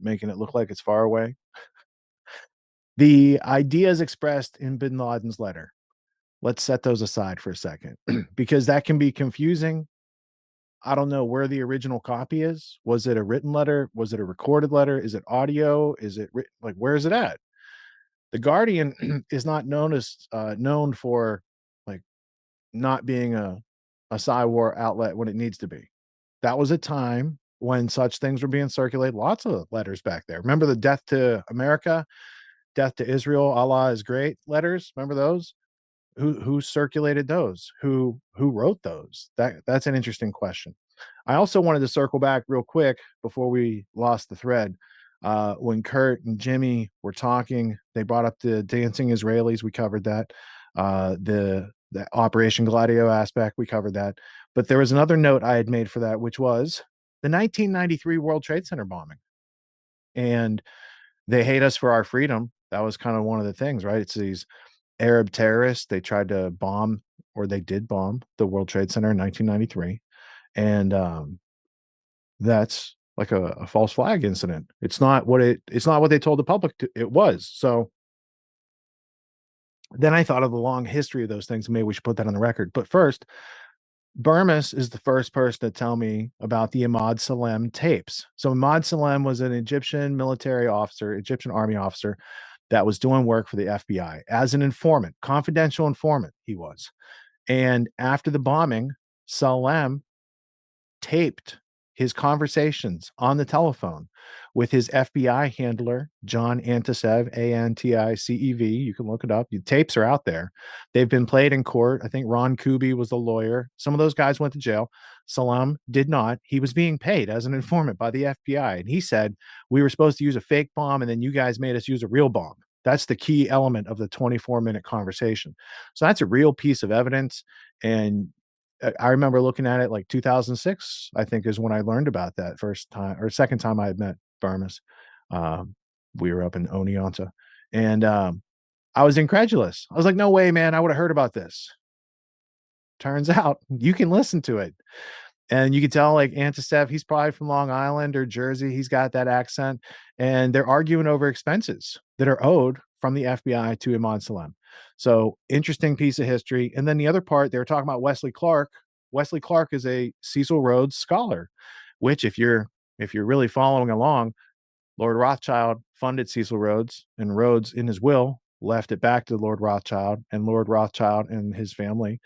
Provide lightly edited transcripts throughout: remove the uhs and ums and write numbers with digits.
making it look like it's far away. The ideas expressed in bin Laden's letter, let's set those aside for a second because that can be confusing. I don't know where the original copy is. Was it a written letter? Was it a recorded letter? Is it audio? Is it like where is it at? The Guardian is not known for like not being a Psy-war outlet when it needs to be. That was a time when such things were being circulated. Lots of letters back there. Remember the "Death to America," "Death to Israel," "Allah is great" letters? Remember those? Who circulated those? Who wrote those? That's an interesting question. I also wanted to circle back real quick before we lost the thread. When Kurt and Jimmy were talking, they brought up the dancing Israelis. We covered that. The Operation Gladio aspect, we covered that. But there was another note I had made for that, which was the 1993 World Trade Center bombing. And they hate us for our freedom. That was kind of one of the things, right? It's these Arab terrorists. They tried to bomb, or they did bomb, the World Trade Center in 1993. And that's like a false flag incident. It's not what they told the public it was. So then I thought of the long history of those things. Maybe we should put that on the record. But first, Burmis is the first person to tell me about the Ahmad Salem tapes. So Ahmad Salem was an Egyptian military officer, Egyptian army officer that was doing work for the FBI as an informant, confidential informant he was. And after the bombing, Salem taped his conversations on the telephone with his FBI handler, John Anticev, Anticev. You can look it up. The tapes are out there. They've been played in court. I think Ron Kuby was the lawyer. Some of those guys went to jail. Salam did not. He was being paid as an informant by the FBI. And he said, we were supposed to use a fake bomb, and then you guys made us use a real bomb. That's the key element of the 24-minute conversation. So that's a real piece of evidence. And I remember looking at it like 2006, I think is when I learned about that first time or second time I had met Burmis. Um, we were up in Oneonta and I was incredulous. I was like, no way, man, I would have heard about this. Turns out you can listen to it. And you can tell like Anticev, he's probably from Long Island or Jersey. He's got that accent. And they're arguing over expenses that are owed from the FBI to Imad Salem. So interesting piece of history. And then the other part, they were talking about Wesley Clark. Wesley Clark is a Cecil Rhodes scholar, which if you're really following along, Lord Rothschild funded Cecil Rhodes, and Rhodes in his will left it back to Lord Rothschild, and Lord Rothschild and his family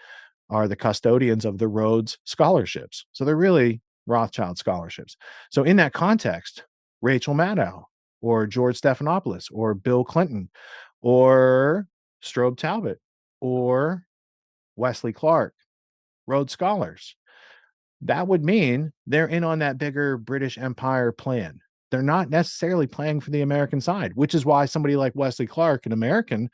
are the custodians of the Rhodes scholarships. So they're really Rothschild scholarships. So in that context, Rachel Maddow or George Stephanopoulos or Bill Clinton or Strobe Talbot or Wesley Clark, Rhodes Scholars, that would mean they're in on that bigger British Empire plan. They're not necessarily playing for the American side, which is why somebody like Wesley Clark, an American,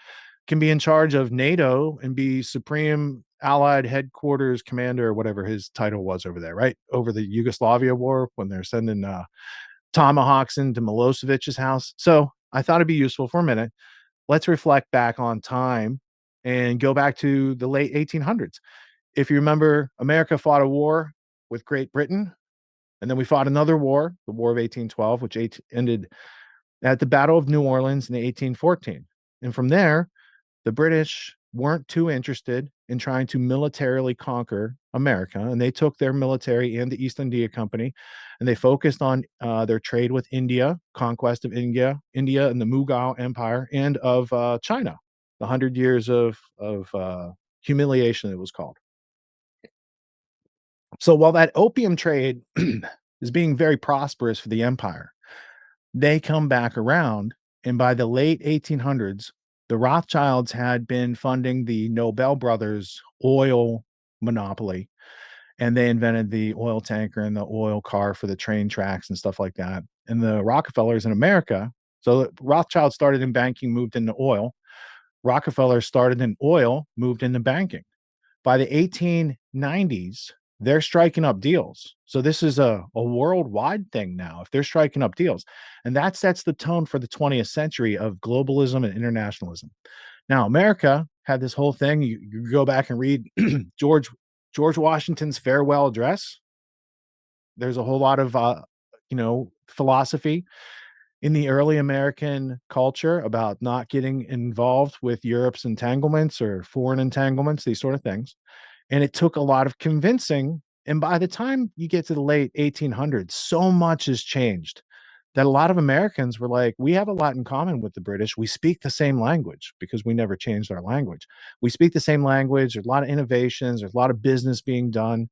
can be in charge of NATO and be Supreme Allied Headquarters Commander or whatever his title was over there, right? Over the Yugoslavia war when they're sending tomahawks into Milosevic's house. So I thought it'd be useful for a minute. Let's reflect back on time and go back to the late 1800s. If you remember, America fought a war with Great Britain, and then we fought another war, the War of 1812, which ended at the Battle of New Orleans in 1814. And from there, the British weren't too interested in trying to militarily conquer America, and they took their military and the East India Company, and they focused on their trade with India, conquest of India and the Mughal Empire, and of China, the 100 years of humiliation, it was called. So while that opium trade is being very prosperous for the empire, they come back around, and by the late 1800s, the Rothschilds had been funding the Nobel brothers oil monopoly, and they invented the oil tanker and the oil car for the train tracks and stuff like that. And the Rockefellers in America, so Rothschild started in banking, moved into oil. Rockefeller started in oil, moved into banking. By the 1890s, they're striking up deals. So this is a worldwide thing now. If they're striking up deals, and that sets the tone for the 20th century of globalism and internationalism. Now, America had this whole thing. You go back and read George Washington's farewell address. There's a whole lot of philosophy. in the early American culture about not getting involved with Europe's entanglements or foreign entanglements, these sort of things. And it took a lot of convincing. And by the time you get to the late 1800s, so much has changed that a lot of Americans were like, we have a lot in common with the British. We speak the same language because we never changed our language. We speak the same language. There's a lot of innovations, there's a lot of business being done.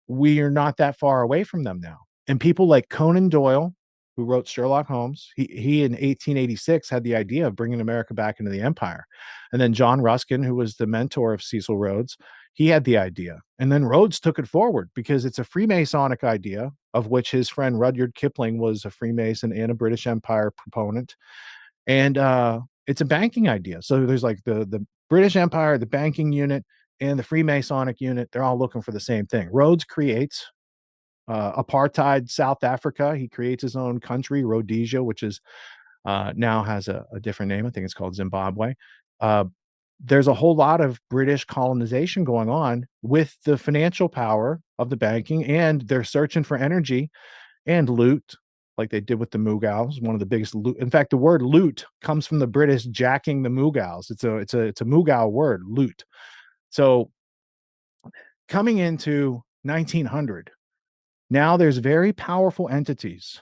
We are not that far away from them now. And people like Conan Doyle, who wrote Sherlock Holmes, he in 1886 had the idea of bringing America back into the empire. And then John Ruskin, who was the mentor of Cecil Rhodes, he had the idea. And then Rhodes took it forward because it's a Freemasonic idea, of which his friend Rudyard Kipling was a Freemason and a British Empire proponent. And it's a banking idea. So there's like the British Empire, the banking unit, and the Freemasonic unit. They're all looking for the same thing. Rhodes creates apartheid South Africa. He creates his own country, Rhodesia, which is now has a different name. I think it's called Zimbabwe. Uh, there's a whole lot of British colonization going on with the financial power of the banking, and they're searching for energy and loot, like they did with the Mughals. One of the biggest loot. In fact, the word loot comes from the British jacking the Mughals. It's a Mughal word, loot. So coming into 1900, now there's very powerful entities,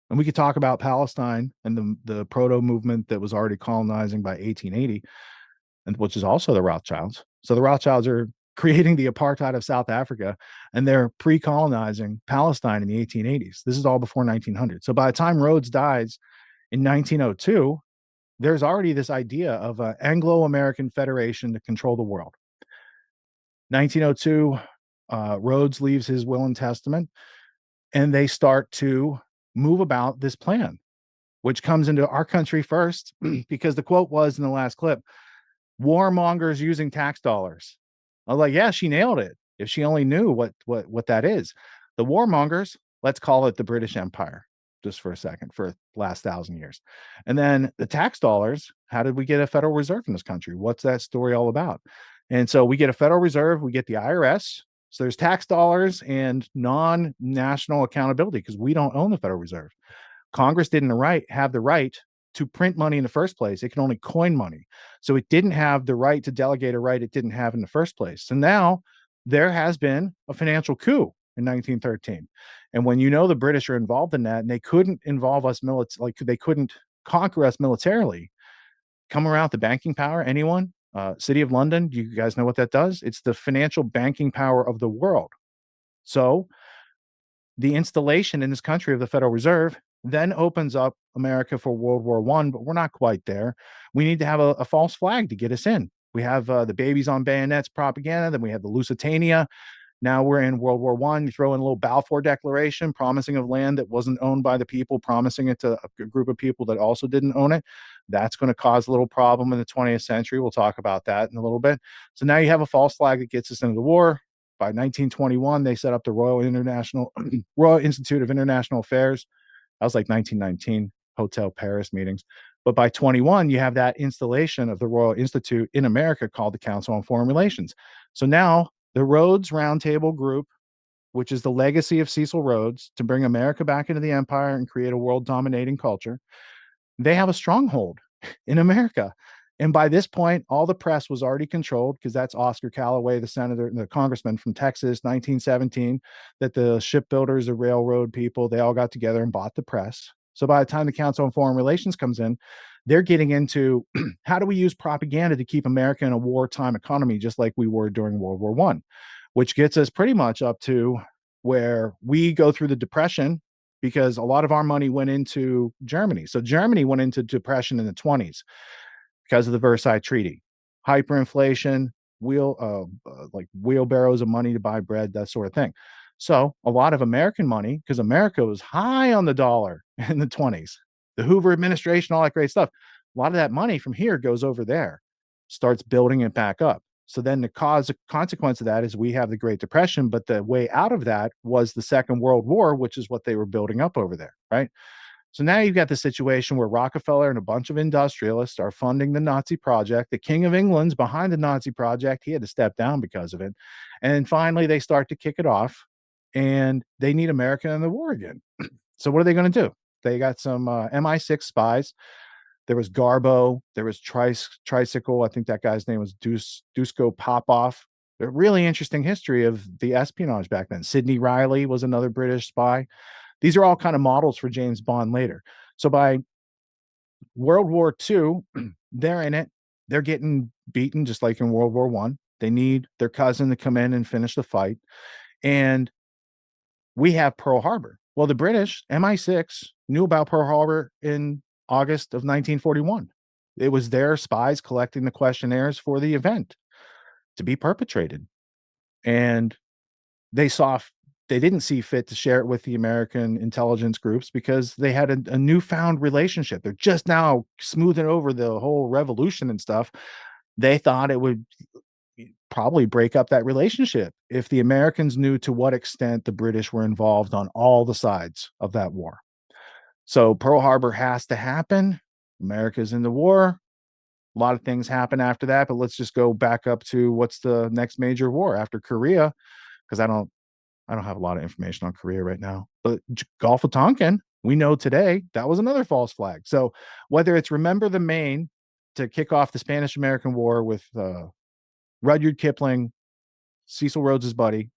and we could talk about Palestine and the proto movement that was already colonizing by 1880, and which is also the Rothschilds. So the Rothschilds are creating the apartheid of South Africa, and they're pre-colonizing Palestine in the 1880s. This is all before 1900. So by the time Rhodes dies in 1902, there's already this idea of an Anglo-American federation to control the world. 1902, Rhodes leaves his will and testament, and they start to move about this plan, which comes into our country first, because the quote was in the last clip, warmongers using tax dollars. I was like, yeah, she nailed it. If she only knew what that is. The warmongers, let's call it the British Empire, just for a second, for the last 1,000 years. And then the tax dollars, how did we get a Federal Reserve in this country? What's that story all about? And so we get a Federal Reserve, we get the IRS. So there's tax dollars and non-national accountability because we don't own the Federal Reserve. Congress didn't have the right to print money in the first place. It can only coin money. So it didn't have the right to delegate a right it didn't have in the first place. So now there has been a financial coup in 1913. And when you know the British are involved in that and they couldn't involve us like they couldn't conquer us militarily, come around the banking power, anyone? City of London, do you guys know what that does? It's the financial banking power of the world. So the installation in this country of the Federal Reserve then opens up America for World War I, but we're not quite there. We need to have a false flag to get us in. We have the babies on bayonets propaganda, then we have the Lusitania. Now we're in World War I. You throw in a little Balfour Declaration, promising of land that wasn't owned by the people, promising it to a group of people that also didn't own it. That's going to cause a little problem in the 20th century. We'll talk about that in a little bit. So now you have a false flag that gets us into the war. By 1921, they set up the Royal Institute of International Affairs. That was like 1919 Hotel Paris meetings. But by 21, you have that installation of the Royal Institute in America called the Council on Foreign Relations. So now the Rhodes Roundtable Group, which is the legacy of Cecil Rhodes to bring America back into the empire and create a world dominating culture, they have a stronghold in America. And by this point, all the press was already controlled because that's Oscar Callaway, the senator, the congressman from Texas, 1917, that the shipbuilders, the railroad people, they all got together and bought the press. So by the time the Council on Foreign Relations comes in, they're getting into how do we use propaganda to keep America in a wartime economy, just like we were during World War I, which gets us pretty much up to where we go through the Depression because a lot of our money went into Germany. So Germany went into depression in the 20s because of the Versailles Treaty. Hyperinflation, like wheelbarrows of money to buy bread, that sort of thing. So a lot of American money, because America was high on the dollar in the 20s, the Hoover administration, all that great stuff. A lot of that money from here goes over there, starts building it back up. So then the consequence of that is we have the Great Depression, but the way out of that was the Second World War, which is what they were building up over there, right? So now you've got the situation where Rockefeller and a bunch of industrialists are funding the Nazi project. The King of England's behind the Nazi project. He had to step down because of it. And finally, they start to kick it off and they need America in the war again. So what are they going to do? They got some MI6 spies. There was Garbo. There was Tricycle. I think that guy's name was Dusko Popoff. A really interesting history of the espionage back then. Sidney Riley was another British spy. These are all kind of models for James Bond later. So by World War II, they're in it. They're getting beaten just like in World War One. They need their cousin to come in and finish the fight. And we have Pearl Harbor. Well, the British, MI6, knew about Pearl Harbor in August of 1941. It was their spies collecting the questionnaires for the event to be perpetrated. And they saw they didn't see fit to share it with the American intelligence groups because they had a newfound relationship. They're just now smoothing over the whole revolution and stuff. They thought it would probably break up that relationship if the Americans knew to what extent the British were involved on all the sides of that war. So Pearl Harbor has to happen. America's in the war. A lot of things happen after that, but let's just go back up to what's the next major war after Korea, because I don't have a lot of information on Korea right now. But Gulf of Tonkin, we know today that was another false flag. So whether it's Remember the Maine to kick off the Spanish American War with Rudyard Kipling, Cecil Rhodes's buddy,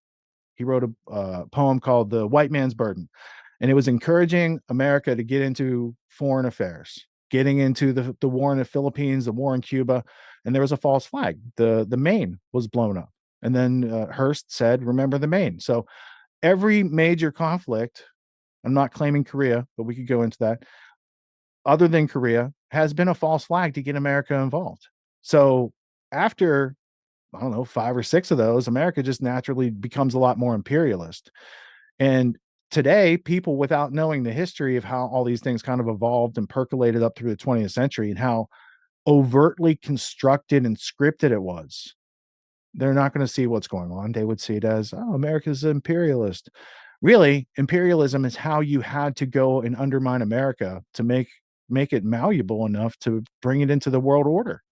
he wrote a poem called "The White Man's Burden," and it was encouraging America to get into foreign affairs, getting into the war in the Philippines, the war in Cuba, and there was a false flag. The Maine was blown up, and then Hearst said, "Remember the Maine." So every major conflict, I'm not claiming Korea, but we could go into that, other than Korea, has been a false flag to get America involved. So after, I don't know, five or six of those, America just naturally becomes a lot more imperialist. And today, people without knowing the history of how all these things kind of evolved and percolated up through the 20th century and how overtly constructed and scripted it was, they're not going to see what's going on. They would see it as, oh, America's imperialist. Really, imperialism is how you had to go and undermine America to make it malleable enough to bring it into the world order.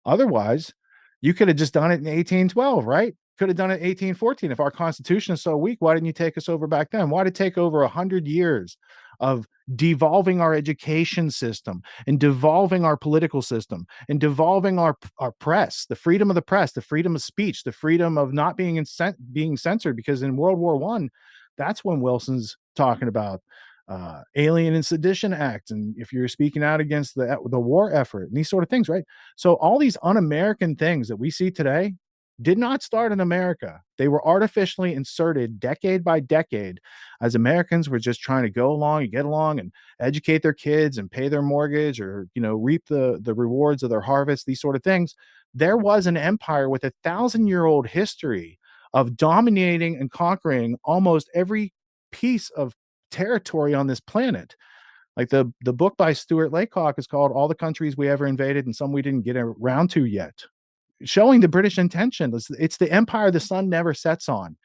Otherwise, you could have just done it in 1812, right? Could have done it in 1814. If our Constitution is so weak, why didn't you take us over back then? Why did it take over 100 years of devolving our education system and devolving our political system and devolving our press, the freedom of the press, the freedom of speech, the freedom of not being censored? Because in World War One, that's when Wilson's talking about Alien and Sedition Act, and if you're speaking out against the war effort and these sort of things, right? So all these un-American things that we see today did not start in America. They were artificially inserted decade by decade as Americans were just trying to go along and get along and educate their kids and pay their mortgage or reap the rewards of their harvest, these sort of things. There was an empire with 1,000-year-old history of dominating and conquering almost every piece of territory on this planet. Like the book by Stuart Laycock is called "All the Countries We Ever Invaded and Some We Didn't Get Around to Yet," showing the British intention. It's the empire the sun never sets on.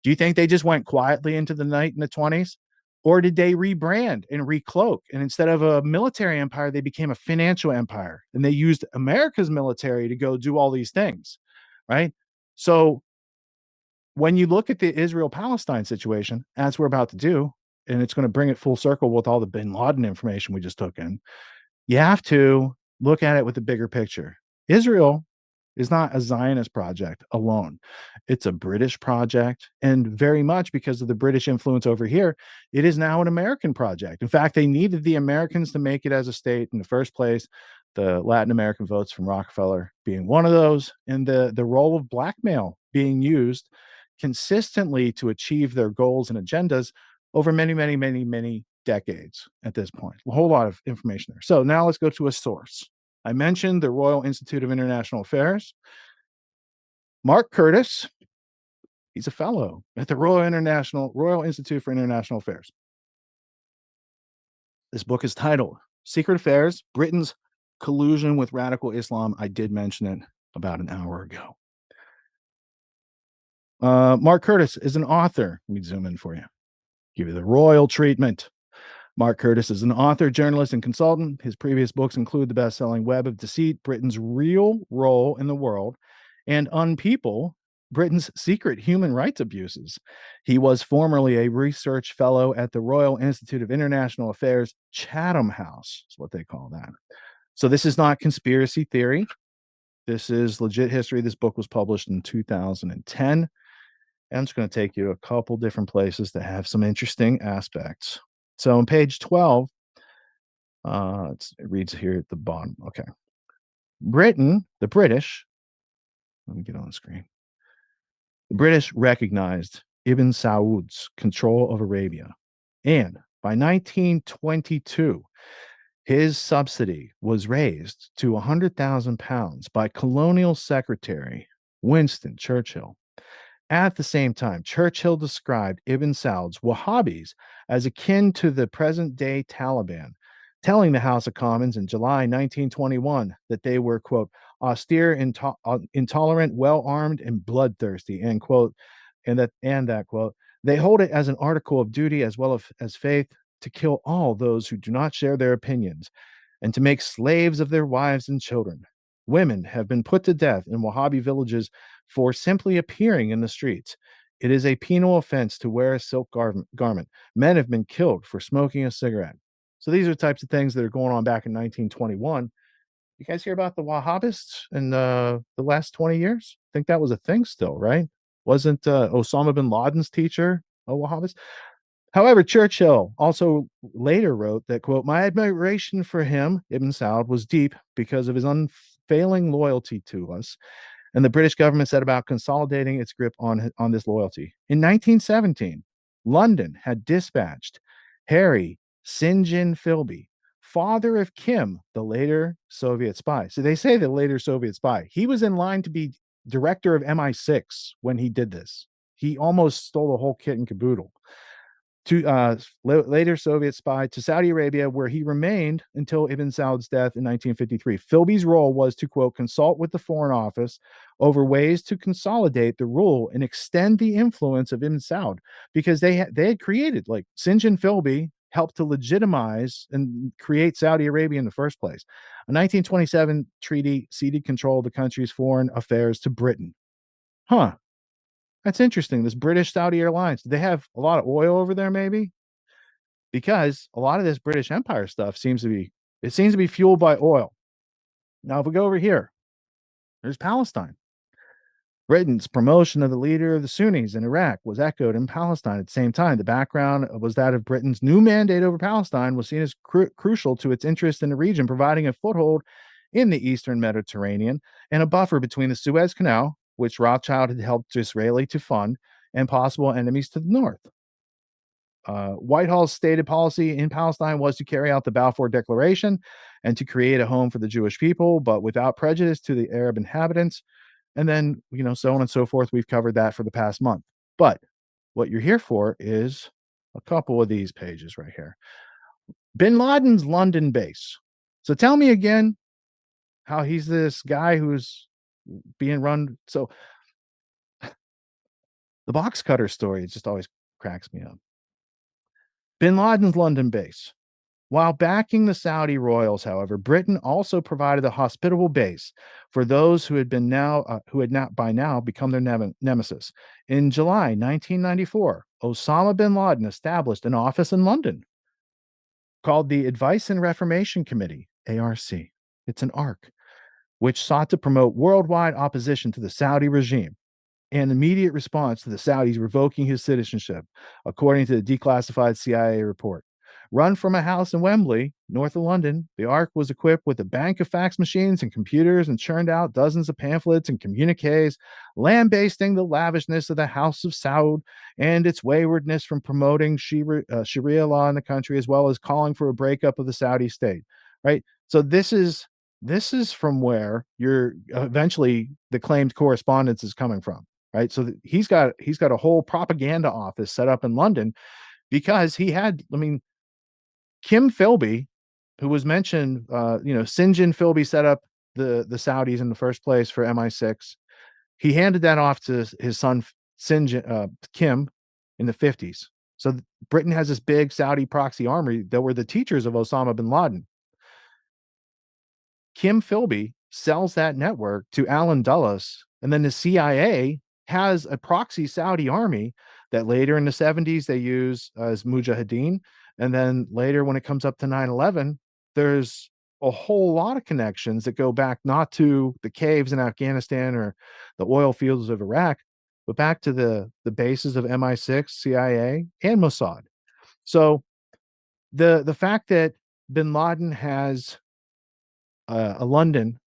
Do you think they just went quietly into the night in the 20s? Or did they rebrand and recloak? And instead of a military empire, they became a financial empire. And they used America's military to go do all these things, right? So when you look at the Israel-Palestine situation, as we're about to do, and it's going to bring it full circle with all the bin Laden information we just took in, you have to look at it with the bigger picture. Israel is not a Zionist project alone. It's a British project. And very much because of the British influence over here, it is now an American project. In fact, they needed the Americans to make it as a state in the first place. The Latin American votes from Rockefeller being one of those, and the role of blackmail being used consistently to achieve their goals and agendas over many, many, many, many decades at this point. A whole lot of information there. So now let's go to a source. I mentioned the Royal Institute of International Affairs. Mark Curtis, he's a fellow at the Royal Institute for International Affairs. This book is titled Secret Affairs, Britain's Collusion with Radical Islam. I did mention it about an hour ago. Mark Curtis is an author. Let me zoom in for you. Give you the royal treatment. Mark Curtis is an author, journalist, and consultant. His previous books include the best-selling Web of Deceit, Britain's Real Role in the World, and Unpeople, Britain's secret human rights abuses. He was formerly a research fellow at the Royal Institute of International Affairs, Chatham House, is what they call that. So this is not conspiracy theory. This is legit history. This book was published in 2010. I'm just going to take you to a couple different places that have some interesting aspects. So on page 12, it reads here at the bottom. Okay. Britain, the British, let me get on the screen. The British recognized Ibn Saud's control of Arabia. And by 1922, his subsidy was raised to £100,000 by colonial secretary Winston Churchill. At the same time, Churchill described Ibn Saud's Wahhabis as akin to the present day Taliban, telling the House of Commons in July 1921 that they were, quote, austere, intolerant, well armed, and bloodthirsty, end quote. And that quote, they hold it as an article of duty as well as faith to kill all those who do not share their opinions and to make slaves of their wives and children. Women have been put to death in Wahhabi villages for simply appearing in the streets. It is a penal offense to wear a silk garment. Men have been killed for smoking a cigarette. So these are types of things that are going on back in 1921. You guys hear about the Wahhabists in the last 20 years? I think that was a thing still, right? Wasn't Osama bin Laden's teacher a Wahhabist? However, Churchill also later wrote that, quote, my admiration for him, Ibn Saud, was deep because of his unfailing loyalty to us. And the British government set about consolidating its grip on this loyalty. In 1917, London had dispatched Harry St. John Philby, father of Kim, the later Soviet spy. So they say the later Soviet spy. He was in line to be director of MI6 when he did this. He almost stole the whole kit and caboodle to later Soviet spy to Saudi Arabia, where he remained until Ibn Saud's death in 1953. Philby's role was to, quote, consult with the Foreign Office over ways to consolidate the rule and extend the influence of Ibn Saud, because they had created, like, St. Philby helped to legitimize and create Saudi Arabia in the first place. A 1927 treaty ceded control of the country's foreign affairs to Britain. Huh. That's interesting. This British Saudi Airlines, do they have a lot of oil over there, maybe? Because a lot of this British Empire stuff seems to be fueled by oil. Now, if we go over here, there's Palestine. Britain's promotion of the leader of the Sunnis in Iraq was echoed in Palestine at the same time. The background was that of Britain's new mandate over Palestine was seen as crucial to its interest in the region, providing a foothold in the eastern Mediterranean and a buffer between the Suez Canal, which Rothschild had helped Israeli to fund, and possible enemies to the north. Whitehall's stated policy in Palestine was to carry out the Balfour Declaration and to create a home for the Jewish people, but without prejudice to the Arab inhabitants. And then, so on and so forth. We've covered that for the past month. But what you're here for is a couple of these pages right here. Bin Laden's London base. So tell me again how he's this guy who's being run. So the box cutter story, it just always cracks me up. Bin Laden's London base. While backing the Saudi royals, however, Britain also provided a hospitable base for those who had not by now become their nemesis. In July 1994, Osama bin Laden established an office in London called the Advice and Reformation Committee (ARC). It's an ARC, which sought to promote worldwide opposition to the Saudi regime and immediate response to the Saudis revoking his citizenship, according to the declassified CIA report. Run from a house in Wembley, north of London, the ARC was equipped with a bank of fax machines and computers and churned out dozens of pamphlets and communiques, lambasting the lavishness of the House of Saud and its waywardness from promoting Sharia law in the country, as well as calling for a breakup of the Saudi state. Right. So this is from where you're eventually the claimed correspondence is coming from. Right. So he's got a whole propaganda office set up in London because Kim Philby, who was mentioned, St. John Philby set up the Saudis in the first place for MI6. He handed that off to his son Kim in the 50s. So Britain has this big Saudi proxy army that were the teachers of Osama bin Laden. Kim Philby sells that network to Alan Dulles, and then the CIA has a proxy Saudi army that later in the 70s they use as Mujahideen. And then later, when it comes up to 9/11, there's a whole lot of connections that go back not to the caves in Afghanistan or the oil fields of Iraq, but back to the bases of MI6, CIA, and Mossad. So the fact that bin Laden has a London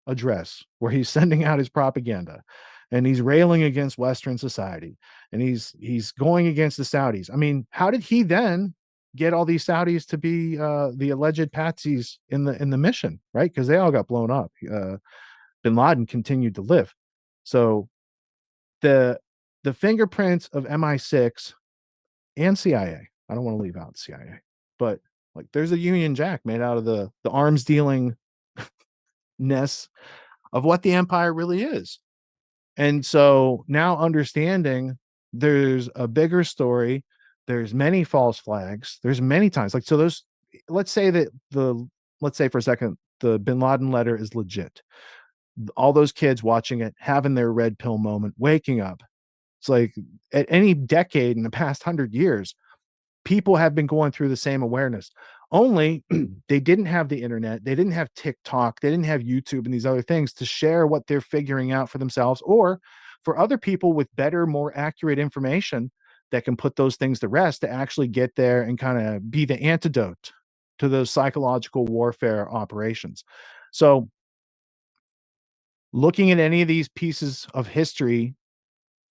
address where he's sending out his propaganda and he's railing against Western society and he's going against the Saudis. I mean, how did he then get all these Saudis to be the alleged patsies in the mission, right? Because they all got blown up. Bin Laden continued to live. So the the fingerprints of MI6 and CIA. I don't want to leave out CIA, but like there's a Union Jack made out of the arms dealing ness of what the empire really is. And so now understanding there's a bigger story, there's many false flags, there's many times like so those let's say that the let's say for a second the bin Laden letter is legit. All those kids watching it, having their red pill moment, waking up. It's like at any decade in the past 100 years, people have been going through the same awareness. Only they didn't have the internet, they didn't have TikTok, they didn't have YouTube and these other things to share what they're figuring out for themselves or for other people with better, more accurate information that can put those things to rest to actually get there and kind of be the antidote to those psychological warfare operations. So, looking at any of these pieces of history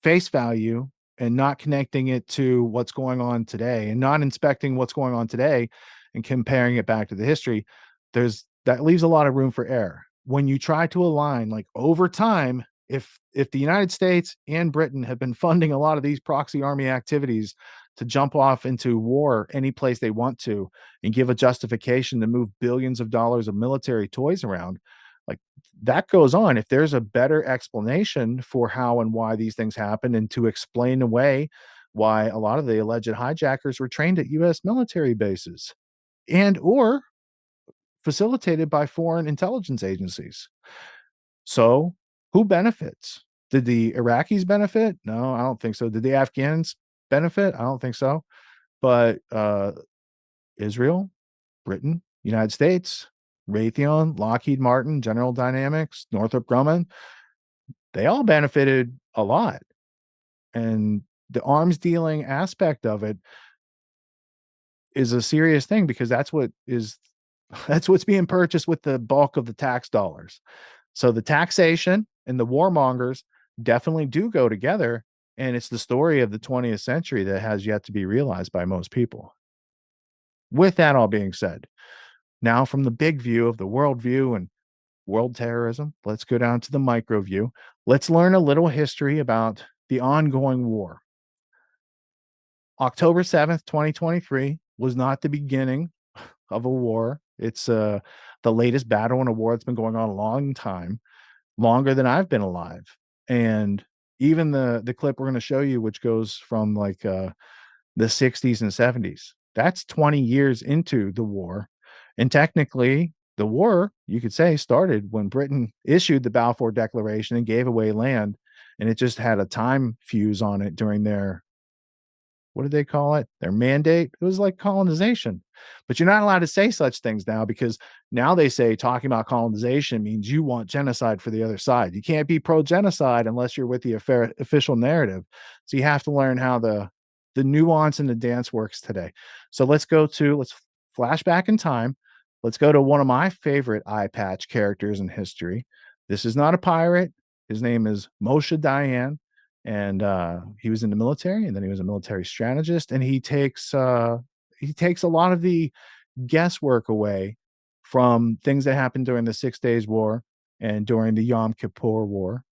face value and not connecting it to what's going on today and not inspecting what's going on today and comparing it back to the history, there's that leaves a lot of room for error. When you try to align, like over time, if the United States and Britain have been funding a lot of these proxy army activities to jump off into war any place they want to and give a justification to move billions of dollars of military toys around, like that goes on. If there's a better explanation for how and why these things happen, and to explain away why a lot of the alleged hijackers were trained at US military bases and or facilitated by foreign intelligence agencies. So, who benefits? Did the Iraqis benefit? No, I don't think so. Did the Afghans benefit? I don't think so. But Israel, Britain, United States, Raytheon, Lockheed Martin, General Dynamics, Northrop Grumman, they all benefited a lot. And the arms dealing aspect of it is a serious thing because that's what is that's what's being purchased with the bulk of the tax dollars. So the taxation and the warmongers definitely do go together. And it's the story of the 20th century that has yet to be realized by most people. With that all being said, now from the big view of the world view and world terrorism, let's go down to the micro view. Let's learn a little history about the ongoing war. October 7th, 2023 was not the beginning of a war. It's the latest battle in a war that's been going on a long time, longer than I've been alive. And even the clip we're going to show you, which goes from like the 60s and 70s, that's 20 years into the war. And technically, the war, you could say, started when Britain issued the Balfour Declaration and gave away land. And it just had a time fuse on it during their what did they call it? Their mandate. It was like colonization. But you're not allowed to say such things now because now they say talking about colonization means you want genocide for the other side. You can't be pro genocide unless you're with the official narrative. So you have to learn how the nuance and the dance works today. So let's flash back in time. Let's go to one of my favorite eye patch characters in history. This is not a pirate. His name is Moshe Dayan, and he was in the military and then he was a military strategist, and he takes a lot of the guesswork away from things that happened during the 6 days war and during the Yom Kippur war